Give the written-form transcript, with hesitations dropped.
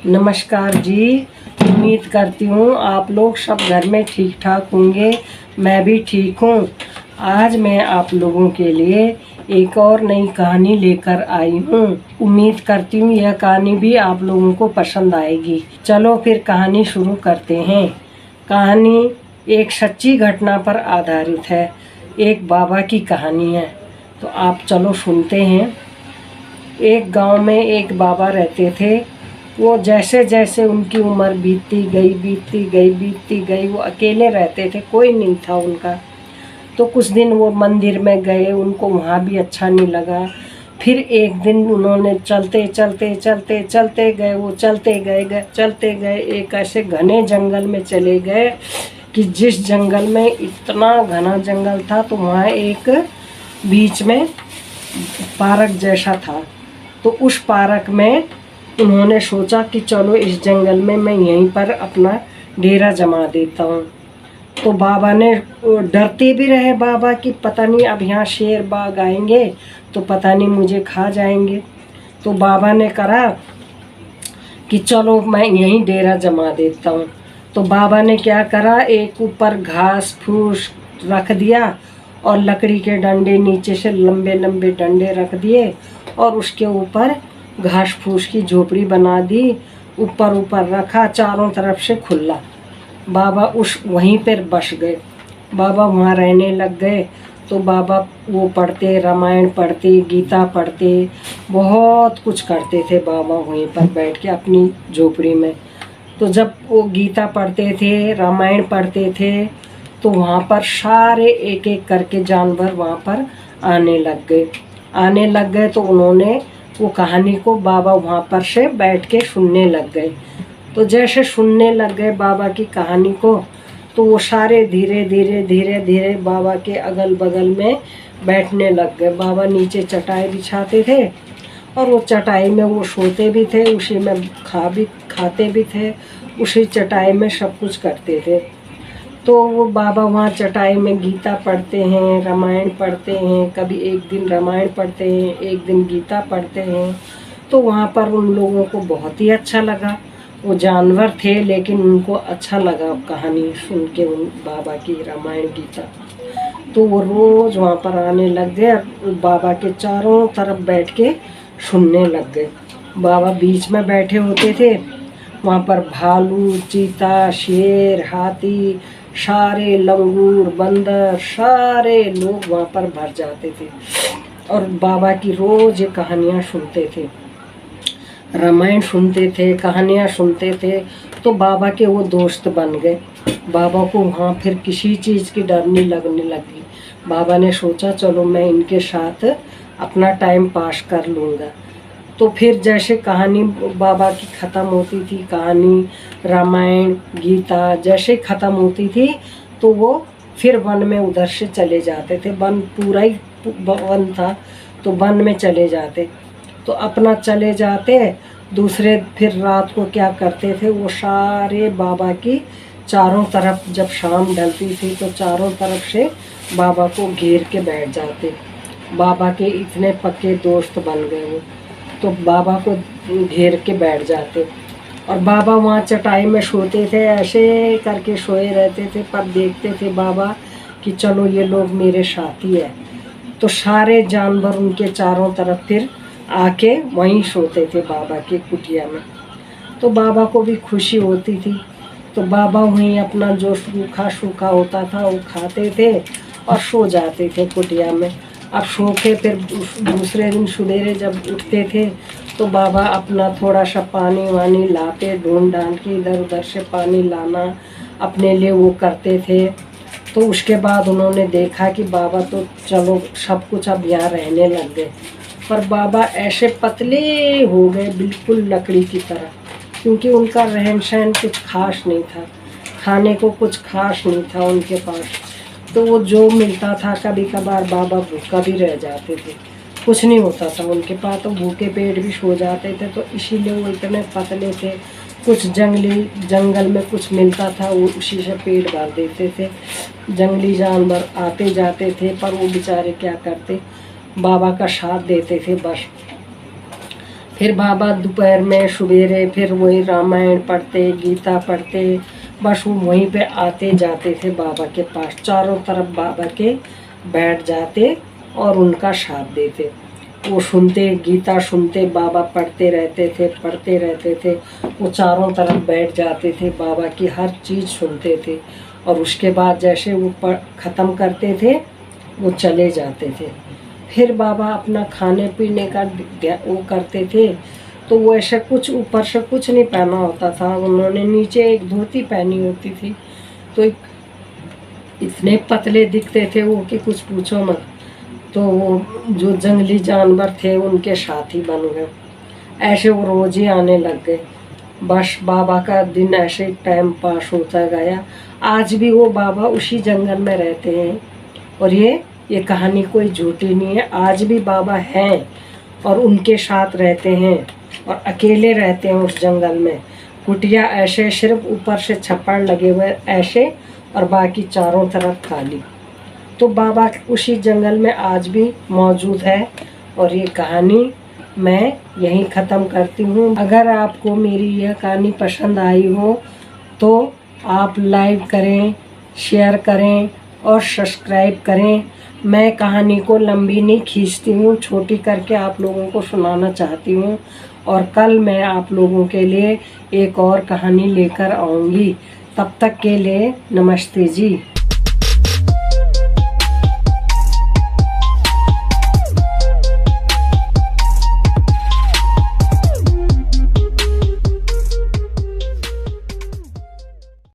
नमस्कार जी। उम्मीद करती हूँ आप लोग सब घर में ठीक ठाक होंगे। मैं भी ठीक हूँ। आज मैं आप लोगों के लिए एक और नई कहानी लेकर आई हूँ। उम्मीद करती हूँ यह कहानी भी आप लोगों को पसंद आएगी। चलो फिर कहानी शुरू करते हैं। कहानी एक सच्ची घटना पर आधारित है। एक बाबा की कहानी है, तो आप चलो सुनते हैं। एक गांव में एक बाबा रहते थे। वो जैसे जैसे उनकी उम्र बीतती गई वो अकेले रहते थे, कोई नहीं था उनका। तो कुछ दिन वो मंदिर में गए, उनको वहाँ भी अच्छा नहीं लगा। फिर एक दिन उन्होंने चलते गए एक ऐसे घने जंगल में चले गए कि जिस जंगल में इतना घना जंगल था, तो वहाँ एक बीच में पार्क जैसा था। तो उस पार्क में उन्होंने सोचा कि चलो इस जंगल में मैं यहीं पर अपना डेरा जमा देता हूँ। तो बाबा ने डरते भी रहे बाबा कि पता नहीं अब यहाँ शेर बाघ आएंगे तो पता नहीं मुझे खा जाएंगे। तो बाबा ने करा कि चलो मैं यहीं डेरा जमा देता हूँ। तो बाबा ने क्या करा, एक ऊपर घास फूस रख दिया और लकड़ी के डंडे नीचे से लंबे लंबे डंडे रख दिए और उसके ऊपर घास फूस की झोपड़ी बना दी। ऊपर ऊपर रखा, चारों तरफ से खुला। बाबा उस वहीं पर बस गए। बाबा वहाँ रहने लग गए। तो बाबा वो पढ़ते, रामायण पढ़ते, गीता पढ़ते, बहुत कुछ करते थे बाबा वहीं पर बैठ के अपनी झोपड़ी में। तो जब वो गीता पढ़ते थे, रामायण पढ़ते थे, तो वहाँ पर सारे एक एक करके जानवर वहाँ पर आने लग गए। तो उन्होंने वो कहानी को बाबा वहाँ पर से बैठ के सुनने लग गए। तो जैसे सुनने लग गए बाबा की कहानी को, तो वो सारे धीरे धीरे बाबा के अगल बगल में बैठने लग गए। बाबा नीचे चटाई बिछाते थे और वो चटाई में वो सोते भी थे, उसी में खाते भी थे, उसी चटाई में सब कुछ करते थे। तो वो बाबा वहाँ चटाई में गीता पढ़ते हैं, रामायण पढ़ते हैं, कभी एक दिन रामायण पढ़ते हैं, एक दिन गीता पढ़ते हैं। तो वहाँ पर उन लोगों को बहुत ही अच्छा लगा। वो जानवर थे लेकिन उनको अच्छा लगा कहानी सुन के उन बाबा की रामायण गीता। तो वो रोज़ वहाँ पर आने लग गए और बाबा के चारों तरफ बैठ के सुनने लग गए। बाबा बीच में बैठे होते थे। वहाँ पर भालू, चीता, शेर, हाथी, सारे लंगूर, बंदर, सारे लोग वहाँ पर भर जाते थे और बाबा की रोज़ ये कहानियाँ सुनते थे, रामायण सुनते थे, कहानियाँ सुनते थे। तो बाबा के वो दोस्त बन गए। बाबा को वहाँ फिर किसी चीज़ की डर नहीं लगने लगी। बाबा ने सोचा चलो मैं इनके साथ अपना टाइम पास कर लूँगा। तो फिर जैसे कहानी बाबा की ख़त्म होती थी, कहानी रामायण गीता जैसे ख़त्म होती थी, तो वो फिर वन में उधर से चले जाते थे। वन पूरा ही वन था, तो वन में चले जाते। तो अपना चले जाते। दूसरे फिर रात को क्या करते थे, वो सारे बाबा की चारों तरफ जब शाम ढलती थी तो चारों तरफ से बाबा को घेर के बैठ जाते। बाबा के इतने पक्के दोस्त बन गए वो। तो बाबा को घेर के बैठ जाते और बाबा वहाँ चटाई में सोते थे, ऐसे करके सोए रहते थे। पर देखते थे बाबा कि चलो ये लोग मेरे साथी है। तो सारे जानवर उनके चारों तरफ फिर आके वहीं सोते थे बाबा की कुटिया में। तो बाबा को भी खुशी होती थी। तो बाबा वहीं अपना जो सूखा होता था वो खाते थे और सो जाते थे कुटिया में। अब सो के फिर दूसरे दिन सवेरे जब उठते थे तो बाबा अपना थोड़ा सा पानी वानी लाते, ढूंढ ढांढ के इधर उधर से पानी लाना अपने लिए वो करते थे। तो उसके बाद उन्होंने देखा कि बाबा तो चलो सब कुछ अब यहाँ रहने लग गए, पर बाबा ऐसे पतले हो गए बिल्कुल लकड़ी की तरह, क्योंकि उनका रहन सहन कुछ खास नहीं था, खाने को कुछ खास नहीं था उनके पास। तो वो जो मिलता था, कभी कभार बाबा भूखा भी रह जाते थे, कुछ नहीं होता था उनके पास, तो भूखे पेट भी सो जाते थे। तो इसीलिए वो इतने पतले थे। कुछ जंगल में कुछ मिलता था वो उसी से पेट भर देते थे। जंगली जानवर आते जाते थे, पर वो बेचारे क्या करते, बाबा का साथ देते थे बस। फिर बाबा दोपहर में सवेरे फिर वही रामायण पढ़ते, गीता पढ़ते, बस वो वहीं पे आते जाते थे बाबा के पास, चारों तरफ बाबा के बैठ जाते और उनका साथ देते। वो सुनते, गीता सुनते, बाबा पढ़ते रहते थे। वो चारों तरफ बैठ जाते थे, बाबा की हर चीज़ सुनते थे। और उसके बाद जैसे वो ख़त्म करते थे वो चले जाते थे। फिर बाबा अपना खाने पीने का वो करते थे। तो वो ऐसा कुछ ऊपर से कुछ नहीं पहना होता था, उन्होंने नीचे एक धोती पहनी होती थी। तो इतने पतले दिखते थे वो कि कुछ पूछो मत। तो वो जो जंगली जानवर थे उनके साथी बन गए। ऐसे वो रोज ही आने लग गए। बस बाबा का दिन ऐसे टाइम पास होता गया। आज भी वो बाबा उसी जंगल में रहते हैं। और ये कहानी कोई झूठी नहीं है। आज भी बाबा हैं और उनके साथ रहते हैं और अकेले रहते हैं उस जंगल में। कुटिया ऐसे सिर्फ ऊपर से छप्पर लगे हुए ऐसे और बाकी चारों तरफ खाली। तो बाबा उसी जंगल में आज भी मौजूद है। और ये कहानी मैं यहीं ख़त्म करती हूँ। अगर आपको मेरी यह कहानी पसंद आई हो तो आप लाइक करें, शेयर करें और सब्सक्राइब करें। मैं कहानी को लंबी नहीं खींचती हूँ, छोटी करके आप लोगों को सुनाना चाहती हूँ। और कल मैं आप लोगों के लिए एक और कहानी लेकर आऊँगी। तब तक के लिए नमस्ते जी।